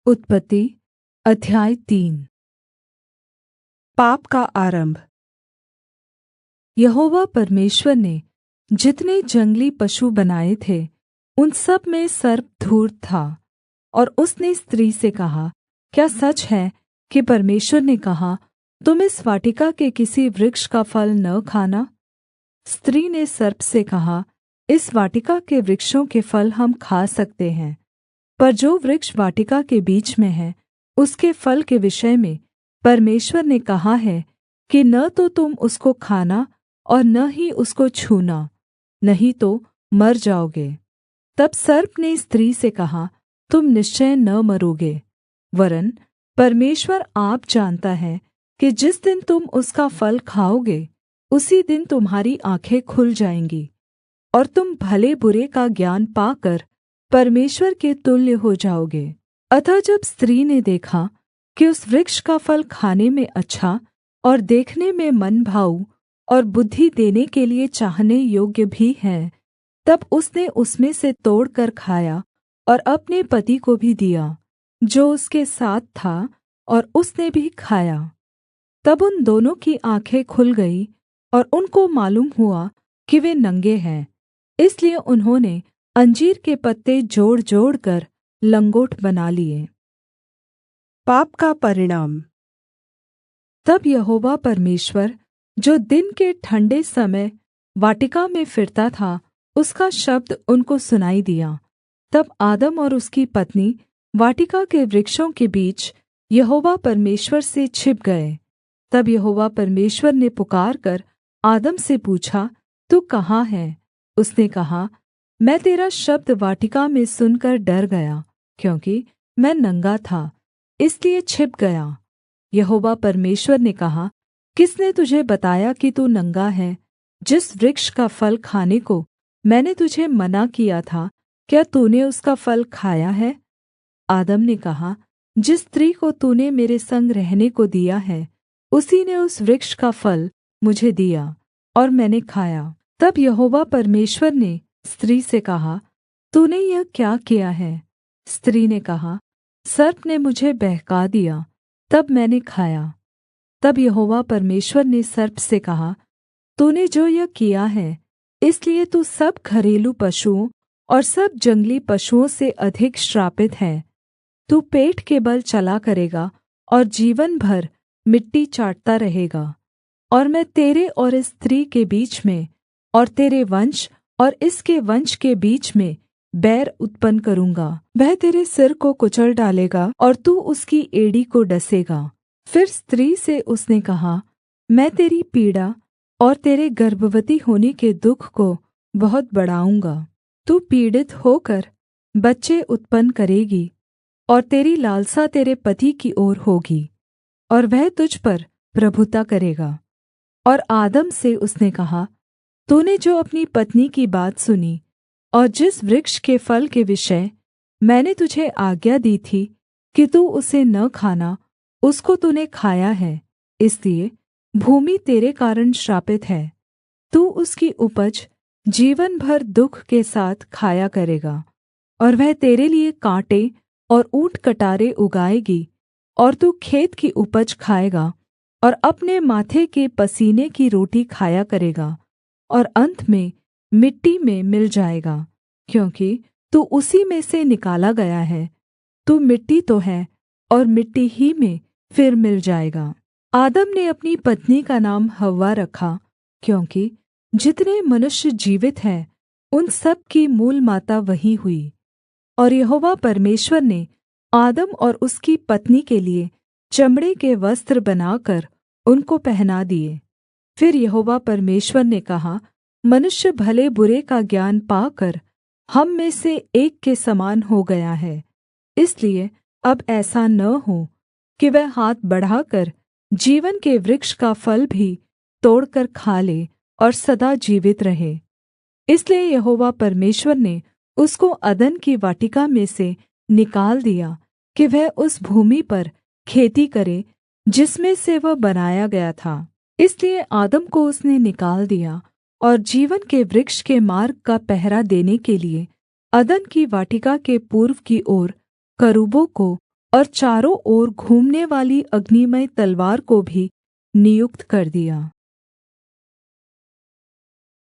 उत्पत्ति अध्याय 3। पाप का आरंभ। यहोवा परमेश्वर ने जितने जंगली पशु बनाए थे उन सब में सर्प धूर्त था। और उसने स्त्री से कहा, क्या सच है कि परमेश्वर ने कहा, तुम इस वाटिका के किसी वृक्ष का फल न खाना? स्त्री ने सर्प से कहा, इस वाटिका के वृक्षों के फल हम खा सकते हैं, पर जो वृक्ष वाटिका के बीच में है उसके फल के विषय में परमेश्वर ने कहा है कि न तो तुम उसको खाना और न ही उसको छूना, नहीं तो मर जाओगे। तब सर्प ने स्त्री से कहा, तुम निश्चय न मरोगे, वरन् परमेश्वर आप जानता है कि जिस दिन तुम उसका फल खाओगे उसी दिन तुम्हारी आँखें खुल जाएँगी और तुम भले बुरे का ज्ञान पाकर परमेश्वर के तुल्य हो जाओगे। अतः जब स्त्री ने देखा कि उस वृक्ष का फल खाने में अच्छा और देखने में मनभाऊ और बुद्धि देने के लिए चाहने योग्य भी है, तब उसने उसमें से तोड़कर खाया और अपने पति को भी दिया जो उसके साथ था, और उसने भी खाया। तब उन दोनों की आँखें खुल गई और उनको मालूम हुआ कि वे नंगे हैं, इसलिए उन्होंने अंजीर के पत्ते जोड़ जोड़कर लंगोट बना लिए। पाप का परिणाम। तब यहोवा परमेश्वर जो दिन के ठंडे समय वाटिका में फिरता था, उसका शब्द उनको सुनाई दिया। तब आदम और उसकी पत्नी वाटिका के वृक्षों के बीच यहोवा परमेश्वर से छिप गए। तब यहोवा परमेश्वर ने पुकारकर आदम से पूछा, तू कहाँ है? उसने कहा, मैं तेरा शब्द वाटिका में सुनकर डर गया, क्योंकि मैं नंगा था, इसलिए छिप गया। यहोवा परमेश्वर ने कहा, किसने तुझे बताया कि तू नंगा है? जिस वृक्ष का फल खाने को मैंने तुझे मना किया था, क्या तूने उसका फल खाया है? आदम ने कहा, जिस स्त्री को तूने मेरे संग रहने को दिया है उसी ने उस वृक्ष का फल मुझे दिया और मैंने खाया। तब यहोवा परमेश्वर ने स्त्री से कहा, तूने यह क्या किया है? स्त्री ने कहा, सर्प ने मुझे बहका दिया, तब मैंने खाया। तब यहोवा परमेश्वर ने सर्प से कहा, तूने जो यह किया है इसलिए तू सब घरेलू पशुओं और सब जंगली पशुओं से अधिक श्रापित है। तू पेट के बल चला करेगा और जीवन भर मिट्टी चाटता रहेगा। और मैं तेरे और इस स्त्री के बीच में और तेरे वंश और इसके वंश के बीच में बैर उत्पन्न करूँगा। वह तेरे सिर को कुचल डालेगा और तू उसकी एड़ी को डसेगा। फिर स्त्री से उसने कहा, मैं तेरी पीड़ा और तेरे गर्भवती होने के दुःख को बहुत बढ़ाऊँगा। तू पीड़ित होकर बच्चे उत्पन्न करेगी और तेरी लालसा तेरे पति की ओर होगी और वह तुझ पर प्रभुता करेगा। और आदम से उसने कहा, तूने जो अपनी पत्नी की बात सुनी और जिस वृक्ष के फल के विषय मैंने तुझे आज्ञा दी थी कि तू उसे न खाना, उसको तूने खाया है, इसलिए भूमि तेरे कारण श्रापित है। तू उसकी उपज जीवन भर दुःख के साथ खाया करेगा और वह तेरे लिए काँटे और ऊँट कटारे उगाएगी, और तू खेत की उपज खाएगा और अपने माथे के पसीने की रोटी खाया करेगा और अंत में मिट्टी में मिल जाएगा, क्योंकि तू उसी में से निकाला गया है। तू मिट्टी तो है और मिट्टी ही में फिर मिल जाएगा। आदम ने अपनी पत्नी का नाम हव्वा रखा, क्योंकि जितने मनुष्य जीवित हैं उन सब की मूल माता वही हुई। और यहोवा परमेश्वर ने आदम और उसकी पत्नी के लिए चमड़े के वस्त्र बनाकर उनको पहना दिए। फिर यहोवा परमेश्वर ने कहा, मनुष्य भले बुरे का ज्ञान पाकर हम में से एक के समान हो गया है, इसलिए अब ऐसा न हो कि वह हाथ बढ़ाकर जीवन के वृक्ष का फल भी तोड़कर खा ले और सदा जीवित रहे। इसलिए यहोवा परमेश्वर ने उसको अदन की वाटिका में से निकाल दिया कि वह उस भूमि पर खेती करे जिसमें से वह बनाया गया था। इसलिए आदम को उसने निकाल दिया और जीवन के वृक्ष के मार्ग का पहरा देने के लिए अदन की वाटिका के पूर्व की ओर करूबों को और चारों ओर घूमने वाली अग्निमय तलवार को भी नियुक्त कर दिया।